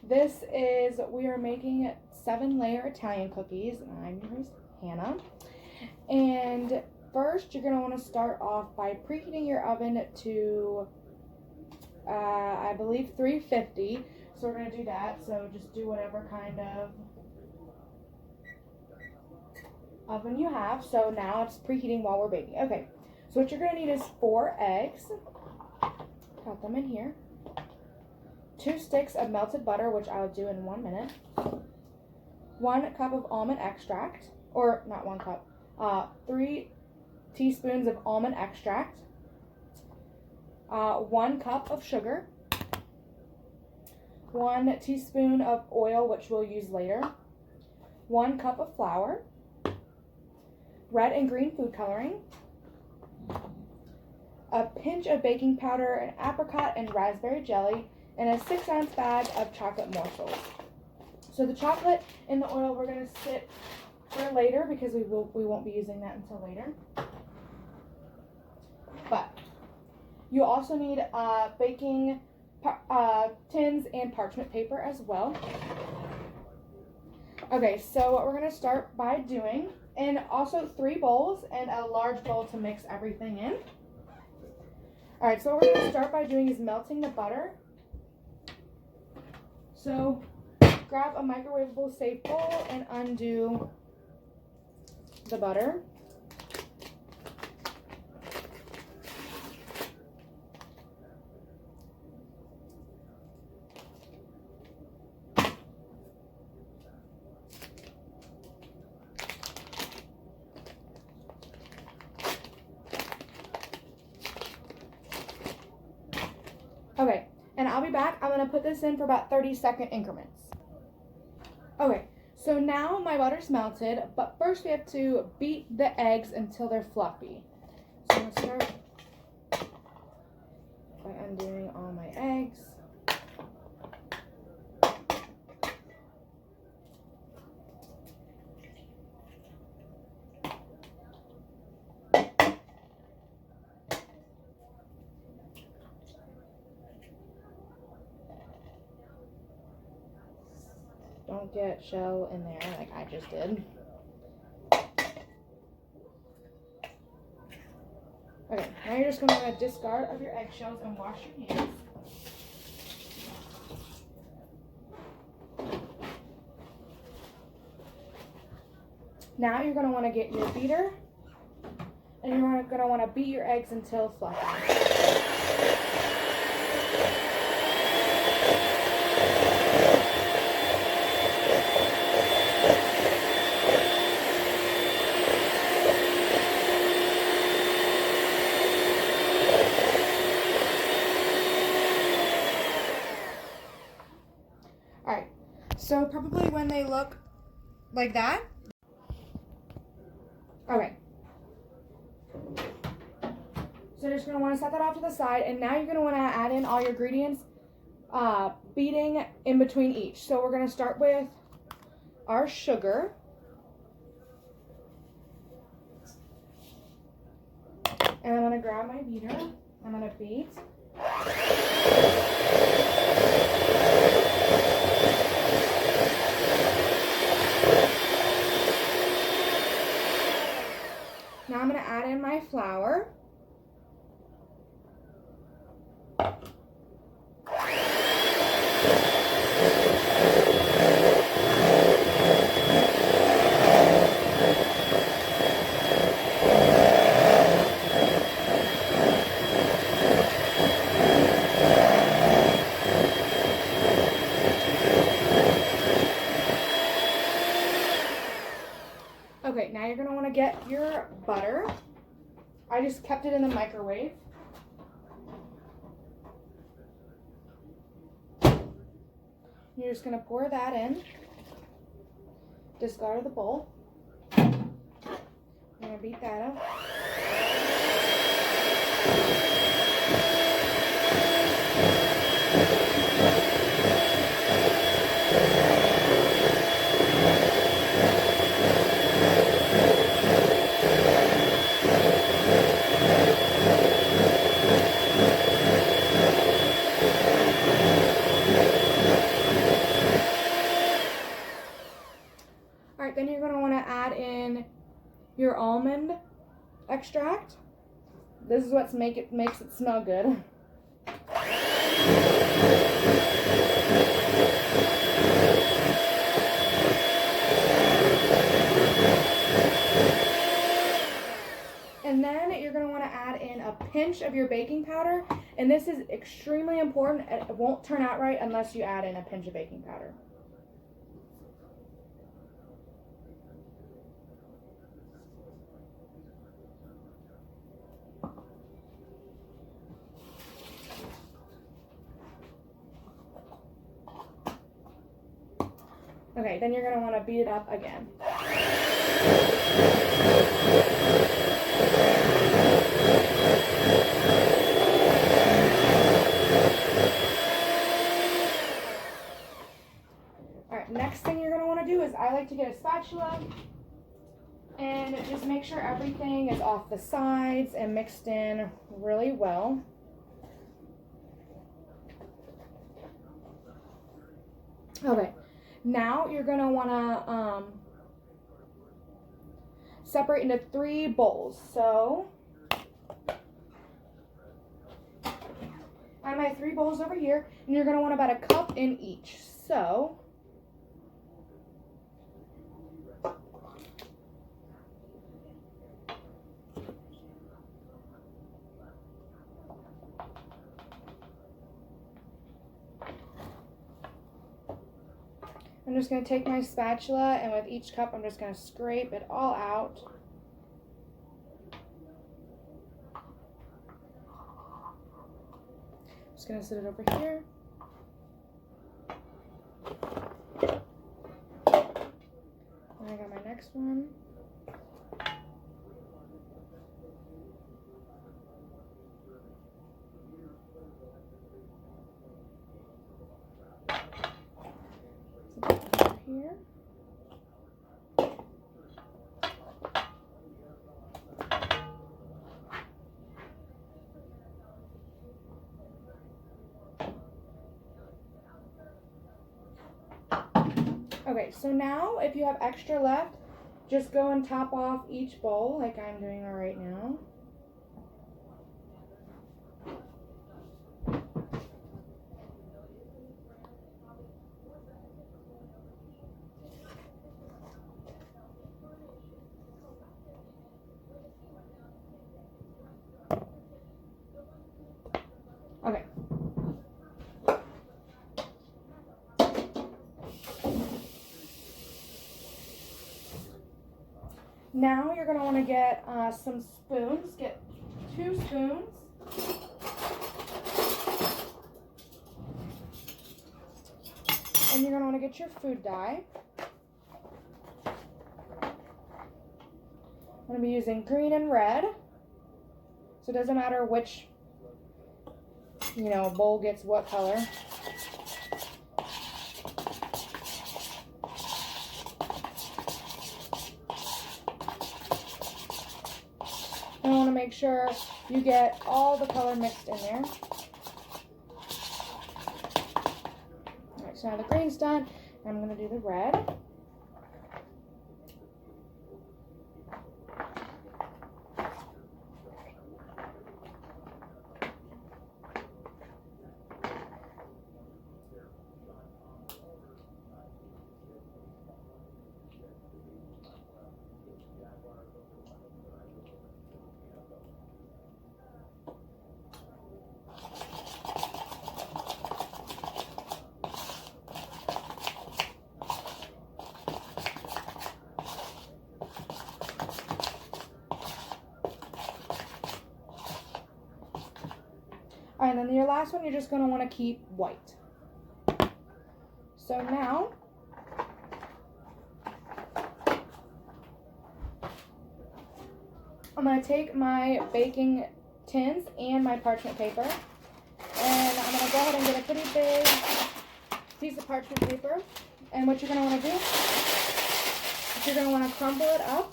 We are making 7-layer Italian cookies. I'm your host, Hannah. And first, you're going to want to start off by preheating your oven to, I believe, 350. So we're going to do that. So just do whatever kind of oven you have. So now it's preheating while we're baking. Okay, so what you're going to need is 4 eggs. Got them in here. 2 sticks of melted butter, which I'll do in 1 minute. 1 cup of almond extract, or not 1 cup, 3 teaspoons of almond extract, 1 cup of sugar, 1 teaspoon of oil, which we'll use later, 1 cup of flour, red and green food coloring, a pinch of baking powder, an apricot and raspberry jelly, and a 6-ounce bag of chocolate morsels. So the chocolate in the oil we're going to sit for later because we won't be using that until later. But you also need baking tins and parchment paper as well. Okay, so what we're going to start by doing, and also 3 bowls and a large bowl to mix everything in. Alright, so what we're going to start by doing is melting the butter. So grab a microwavable safe bowl and undo the butter. Okay, and I'll be back. I'm going to put this in for about 30-second increments. Okay, so now my butter's melted, but first we have to beat the eggs until they're fluffy. So I'm going to start by undoing all my eggs. Don't get shell in there like I just did. Okay, now you're just going to want to discard of your eggshells and wash your hands. Now you're going to want to get your beater and you're going to want to beat your eggs until fluffy. Alright, so probably when they look like that. Okay. So you're just going to want to set that off to the side, and now you're going to want to add in all your ingredients, beating in between each. So we're going to start with our sugar. And I'm going to grab my beater. I'm going to beat. Now I'm going to add in my flour. Okay, now you're going to want to get your butter. I just kept it in the microwave. You're just going to pour that in. Discard the bowl. I'm going to beat that up. then you're going to want to add in your almond extract. This is what makes it smell good. And then you're going to want to add in a pinch of your baking powder. And this is extremely important. It won't turn out right unless you add in a pinch of baking powder. Okay, then you're going to want to beat it up again. Alright, next thing you're going to want to do is I like to get a spatula and just make sure everything is off the sides and mixed in really well. Okay. Now you're going to want to separate into 3 bowls. So I have my 3 bowls over here, and you're going to want about a cup in each. So I'm just going to take my spatula, and with each cup, I'm just going to scrape it all out. Just going to sit it over here. And I got my next one. Here. Okay, so now if you have extra left, just go and top off each bowl like I'm doing right now. Okay. Now you're going to want to get some spoons. Get 2 spoons. And you're going to want to get your food dye. I'm going to be using green and red. So it doesn't matter which, bowl gets what color. I want to make sure you get all the color mixed in there. Alright, so now the green's done. I'm going to do the red. Alright, and then your last one, you're just going to want to keep white. So now, I'm going to take my baking tins and my parchment paper, and I'm going to go ahead and get a pretty big piece of parchment paper. And what you're going to want to do is you're going to want to crumble it up,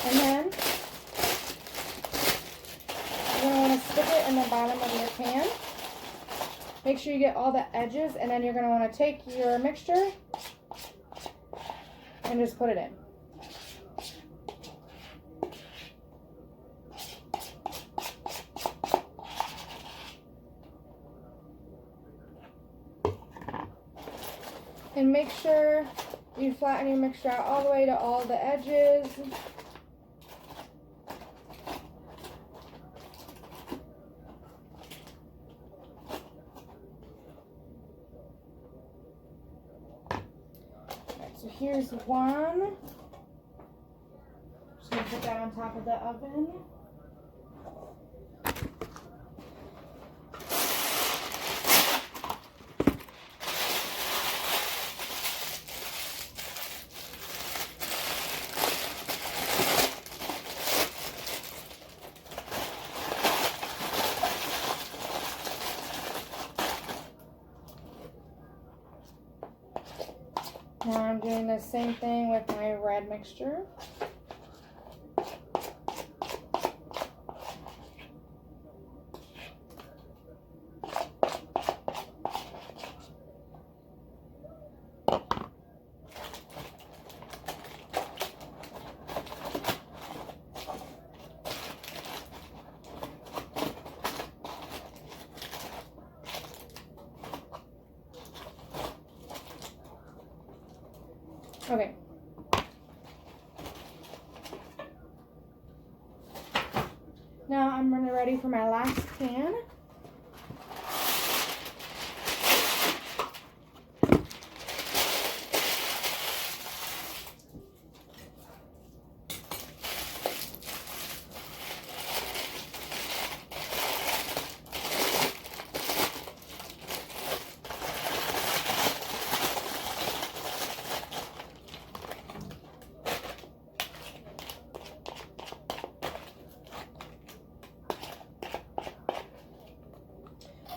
and then you're going to want to stick it in the bottom of your pan. Make sure you get all the edges, and then you're going to want to take your mixture and just put it in. And make sure you flatten your mixture out all the way to all the edges. So here's one. Just gonna put that on top of the oven. Now I'm doing the same thing with my red mixture. Okay. Now I'm ready for my last pan.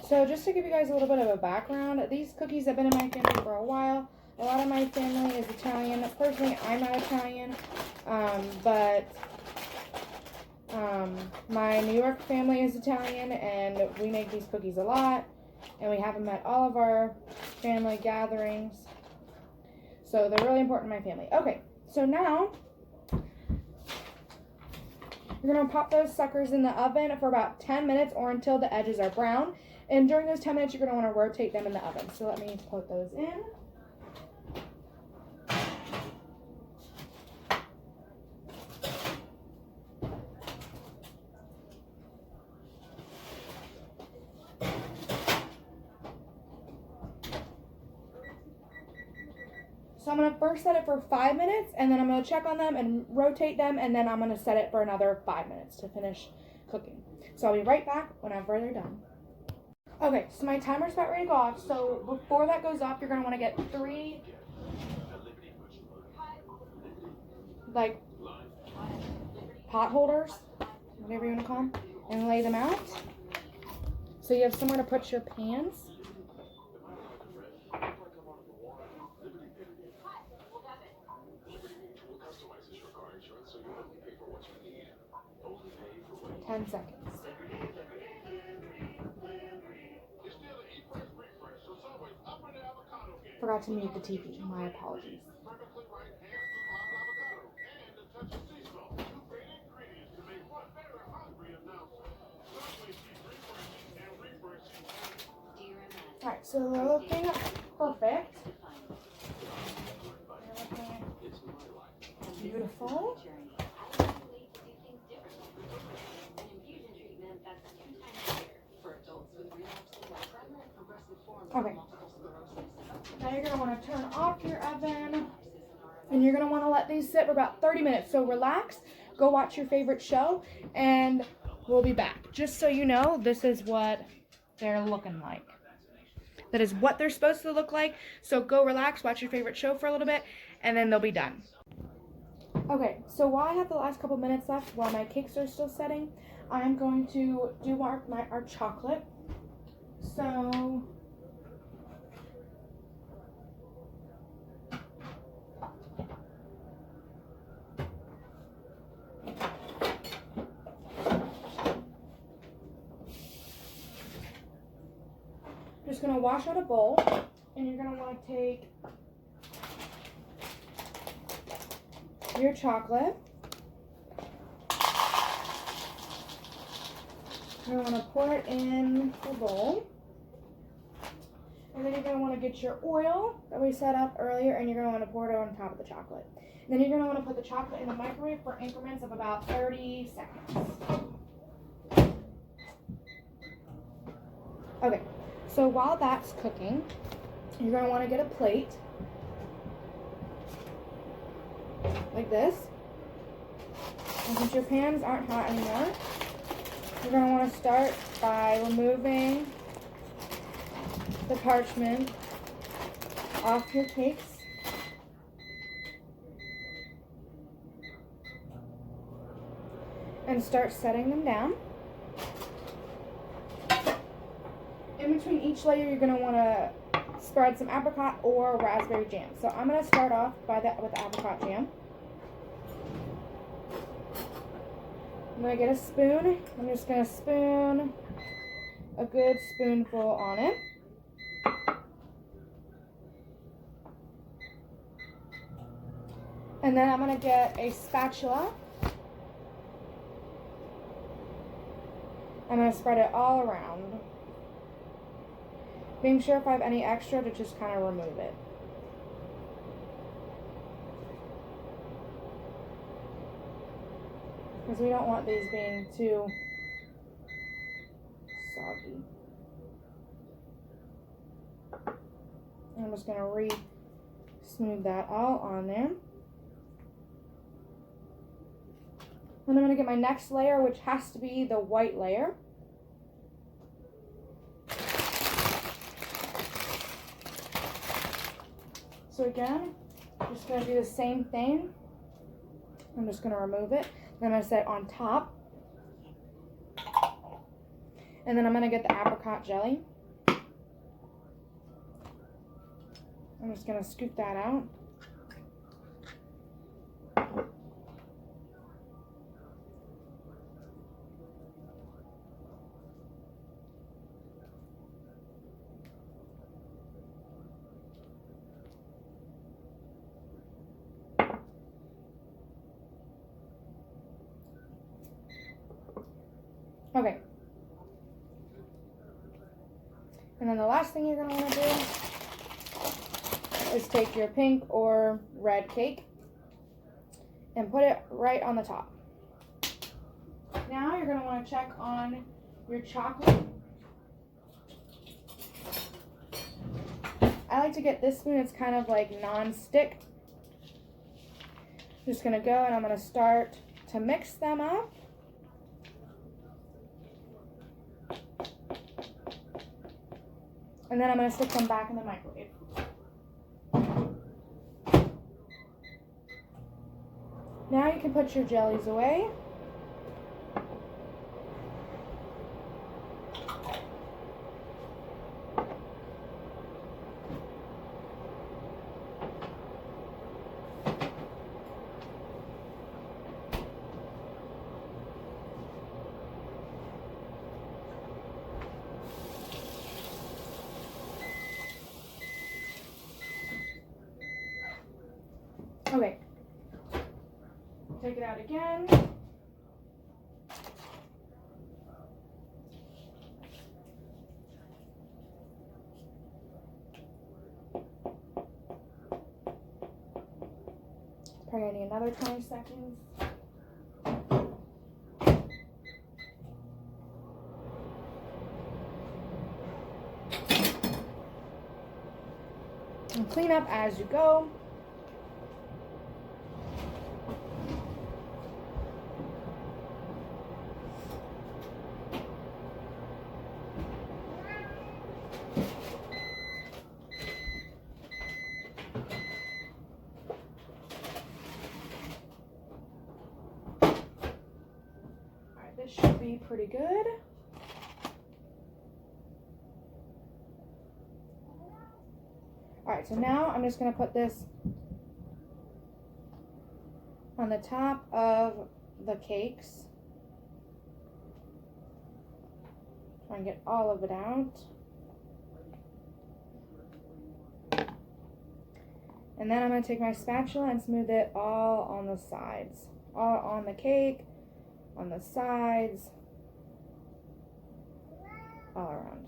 So just to give you guys a little bit of a background, these cookies have been in my family for a while. A lot of my family is Italian. Personally, I'm not Italian, but my New York family is Italian, and we make these cookies a lot, and we have them at all of our family gatherings. So they're really important in my family. Okay, so now you're going to pop those suckers in the oven for about 10 minutes or until the edges are brown. And during those 10 minutes, you're going to want to rotate them in the oven. So let me put those in. So I'm going to first set it for 5 minutes, and then I'm going to check on them and rotate them, and then I'm going to set it for another 5 minutes to finish cooking. So I'll be right back whenever they're done. Okay, so my timer's about ready to go off. So before that goes off, you're going to want to get 3, like, pot holders, whatever you want to call them, and lay them out. So you have somewhere to put your pans. Ten seconds. Forgot to mute the TV. My apologies. Alright, so they're looking perfect. They're looking beautiful. Okay. Now you're going to want to turn off your oven, and you're going to want to let these sit for about 30 minutes. So relax, go watch your favorite show, and we'll be back. Just so you know, this is what they're looking like. That is what they're supposed to look like. So go relax, watch your favorite show for a little bit, and then they'll be done. Okay, so while I have the last couple minutes left, while my cakes are still setting, I'm going to do our chocolate. So Just gonna wash out a bowl, and you're gonna want to take your chocolate. You're gonna want to pour it in the bowl. And then you're going to want to get your oil that we set up earlier, and you're going to want to pour it on top of the chocolate. And then you're going to want to put the chocolate in the microwave for increments of about 30 seconds. Okay, so while that's cooking, you're going to want to get a plate like this. And since your pans aren't hot anymore, you're going to want to start by removing the parchment off your cakes. And start setting them down. In between each layer, you're going to want to spread some apricot or raspberry jam. So I'm going to start off with the apricot jam. I'm going to get a spoon. I'm just going to spoon a good spoonful on it. And then I'm going to get a spatula. I'm going to spread it all around. Being sure if I have any extra to just kind of remove it. Because we don't want these being too soggy. I'm just going to smooth that all on there. Then I'm going to get my next layer, which has to be the white layer. So again, just going to do the same thing. I'm just going to remove it. Then I'm going to set it on top. And then I'm going to get the apricot jelly. I'm just going to scoop that out. Okay. And then the last thing you're going to want to do is take your pink or red cake and put it right on the top. Now you're going to want to check on your chocolate. I like to get this spoon, it's kind of like non-stick. Just going to go and I'm going to start to mix them up. And then I'm going to stick them back in the microwave. Now you can put your jellies away. Okay, take it out again. Probably need another 20 seconds. And clean up as you go. This should be pretty good. Alright, so now I'm just going to put this on the top of the cakes. Try and get all of it out. And then I'm going to take my spatula and smooth it all on the sides. All on the cake, on the sides, all around.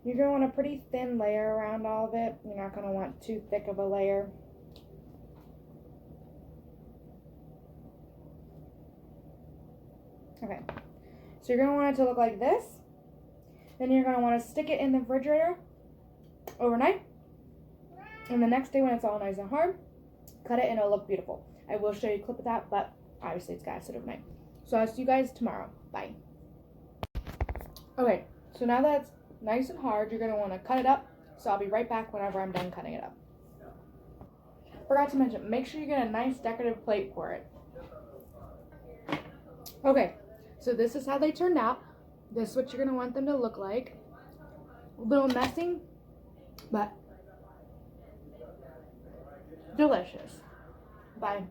You're going to want a pretty thin layer around all of it. You're not going to want too thick of a layer. Okay, so you're going to want it to look like this. Then you're going to want to stick it in the refrigerator overnight. And the next day when it's all nice and hard, cut it and it'll look beautiful. I will show you a clip of that, but obviously it's got to sit overnight. So I'll see you guys tomorrow. Bye. Okay, so now that it's nice and hard, you're going to want to cut it up. So I'll be right back whenever I'm done cutting it up. Forgot to mention, make sure you get a nice decorative plate for it. Okay, so this is how they turned out. This is what you're going to want them to look like. A little messy, but delicious. Bye.